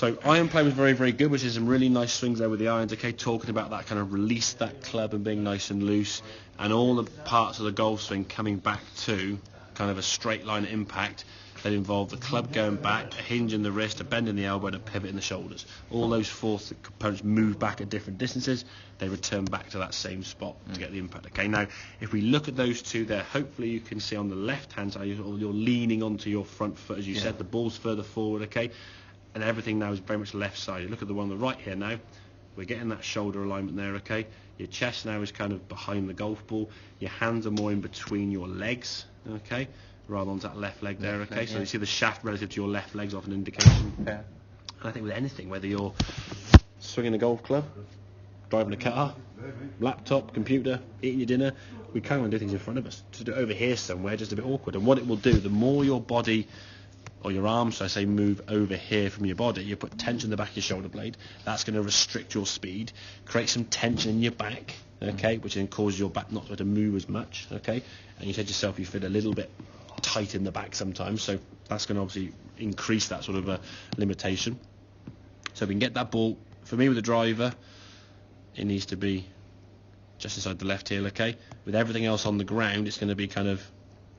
So iron play was very, very good, which is some really nice swings there with the irons, okay, talking about that kind of release that club and being nice and loose, and all the parts of the golf swing coming back to kind of a straight line impact that involve the club going back, a hinge in the wrist, a bend in the elbow, and a pivot in the shoulders. All those four components move back at different distances. They return back to that same spot to get the impact. Okay, now if we look at those two there, hopefully you can see on the left-hand side, you're leaning onto your front foot, as you said. The ball's further forward, okay, and everything now is very much left-sided. Look at the one on the right here now. We're getting that shoulder alignment there, okay. Your chest now is kind of behind the golf ball. Your hands are more in between your legs, okay, rather onto that left leg there, okay. So you see the shaft relative to your left leg's off an indication. Yeah. And I think with anything, whether you're swinging a golf club, driving a car, laptop, computer, eating your dinner, we kind of want to do things in front of us. To do it over here somewhere, just a bit awkward. And what it will do, the more your body, or your arms, so I say, move over here from your body, you put tension in the back of your shoulder blade. That's going to restrict your speed, create some tension in your back, okay, which then causes your back not to move as much, okay. And you said yourself you feel a little bit tight in the back sometimes, so that's going to obviously increase that sort of a limitation. So we can get that ball, for me with the driver, it needs to be just inside the left heel, okay. With everything else on the ground, it's going to be kind of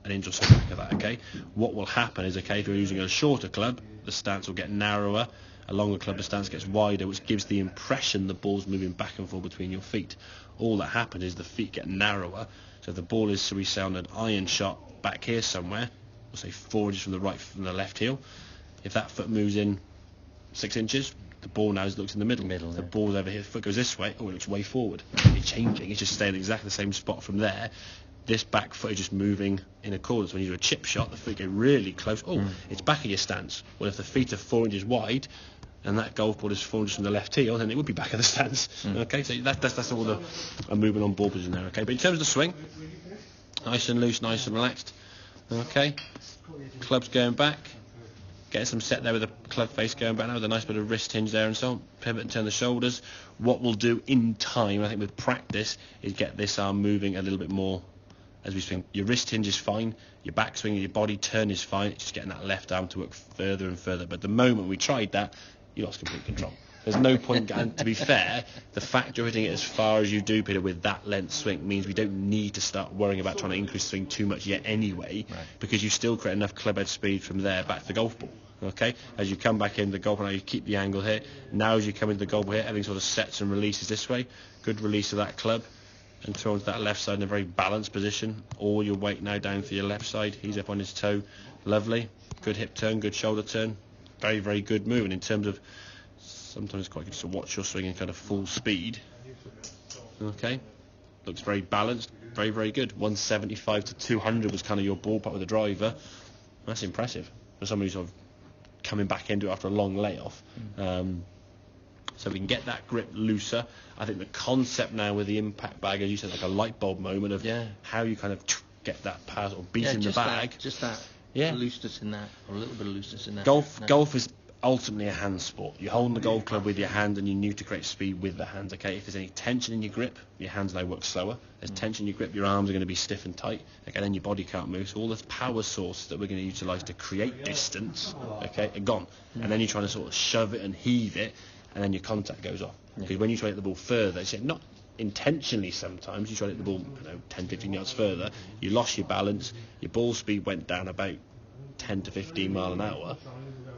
an inch or so back of that, okay. What will happen is, okay, if you're using a shorter club, the stance will get narrower. A longer club, the stance gets wider, which gives the impression the ball's moving back and forth between your feet. All that happens is the feet get narrower. So if the ball is, so we say, on an iron shot back here somewhere, we'll say 4 inches from the left heel. If that foot moves in 6 inches, the ball now looks in the middle. The ball's over here, the foot goes this way, oh, it looks way forward. It's changing, it's just staying exactly the same spot from there. This back foot is just moving in accordance. When you do a chip shot, the feet get really close. It's back of your stance. Well, if the feet are 4 inches wide and that golf ball is 4 inches from the left heel, then it would be back of the stance. Okay, so that's all the movement on ball position there. Okay, but in terms of the swing, nice and loose, nice and relaxed. Okay, club's going back. Getting some set there with the club face going back now with a nice bit of wrist hinge there and so on. Pivot and turn the shoulders. What we'll do in time, I think with practice, is get this arm moving a little bit more as we swing. Your wrist hinge is fine, your back swing, your body turn is fine. It's just getting that left arm to work further and further. But the moment we tried that, you lost complete control. There's no point, and to be fair, the fact you're hitting it as far as you do, Peter, with that length swing means we don't need to start worrying about trying to increase swing too much yet anyway, because you still create enough club head speed from there back to the golf ball. Okay, as you come back in the golf ball, now you keep the angle here. Now as you come into the golf ball here, everything sort of sets and releases this way. Good release of that club. And throw onto that left side in a very balanced position. All your weight now down for your left side. He's up on his toe. Lovely. Good hip turn, good shoulder turn. Very, very good move. And in terms of, sometimes it's quite good to watch your swing in kind of full speed. Okay. Looks very balanced. Very, very good. 175 to 200 was kind of your ballpark with the driver. That's impressive for somebody who's sort of coming back into it after a long layoff. So we can get that grip looser. I think the concept now with the impact bag, as you said, like a light bulb moment of how you kind of get that power or beat in the bag. Just that looseness in that, or a little bit of looseness in that. Golf is ultimately a hand sport. You're holding the golf club with your hand and you need to create speed with the hands, okay? If there's any tension in your grip, your hands now work slower. There's tension in your grip, your arms are going to be stiff and tight, okay? Then your body can't move. So all the power sources that we're going to utilise to create distance, okay, are gone. And then you're trying to sort of shove it and heave it, and then your contact goes off. Because when you try to hit the ball further, it's not intentionally sometimes, you try to hit the ball 10, 15 yards further, you lost your balance, your ball speed went down about 10 to 15 mile an hour,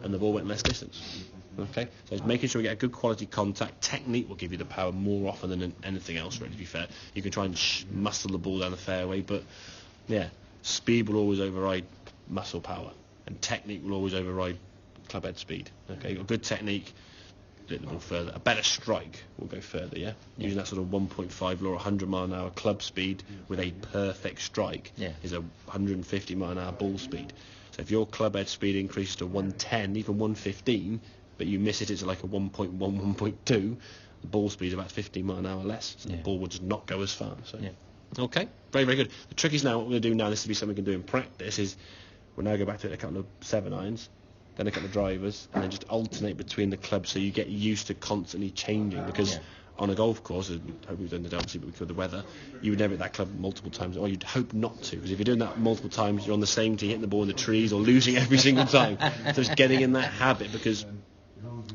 and the ball went less distance. Okay, so it's making sure we get a good quality contact. Technique will give you the power more often than anything else, really, to be fair. You can try and muscle the ball down the fairway, but speed will always override muscle power, and technique will always override club head speed. Okay, you've got good technique, hit the ball further. A better strike will go further, using that sort of 1.5 or 100 mile an hour club speed with a perfect strike is a 150 mile an hour ball speed. So if your club head speed increases to 110, even 115, but you miss it, it's like a 1.1, 1.2, the ball speed is about 15 mile an hour less, so the ball will just not go as far. So okay, very, very good. The trick is now, what we're going to do now, this will be something we can do in practice, is we'll now go back to a couple of 7-irons, then a couple of drivers, and then just alternate between the clubs so you get used to constantly changing, because on a golf course, I hope we've done it obviously, but because of the weather, you would never hit that club multiple times, or you'd hope not to, because if you're doing that multiple times, you're on the same tee, hitting the ball in the trees, or losing every single time. So it's getting in that habit, because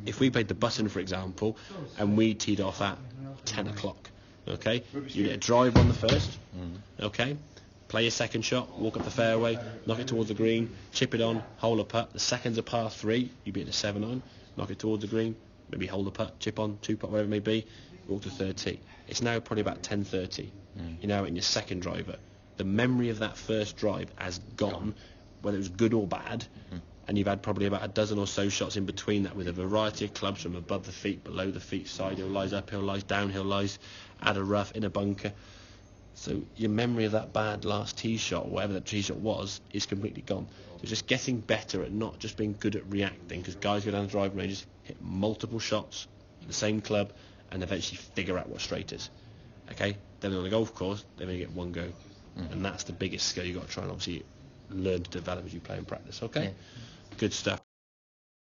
if we played the button, for example, and we teed off at 10 o'clock, okay, you get a drive on the first, okay, play your second shot, walk up the fairway, knock it towards the green, chip it on, hole a putt. The second's a par 3, you beat a 7-iron, knock it towards the green, maybe hold a putt, chip on, 2-putt, whatever it may be, walk to third tee. It's now probably about 10:30. You're now in your second driver. The memory of that first drive has gone, whether it was good or bad, and you've had probably about a dozen or so shots in between that with a variety of clubs from above the feet, below the feet, side hill lies, uphill lies, downhill lies, at a rough, in a bunker. So your memory of that bad last tee shot, whatever that tee shot was, is completely gone. So just getting better at not just being good at reacting, because guys go down the driving ranges, hit multiple shots at the same club, and eventually figure out what straight is. Okay? Then on the golf course, they only get one go. And that's the biggest skill you've got to try and obviously learn to develop as you play and practice. Okay? Yeah. Good stuff.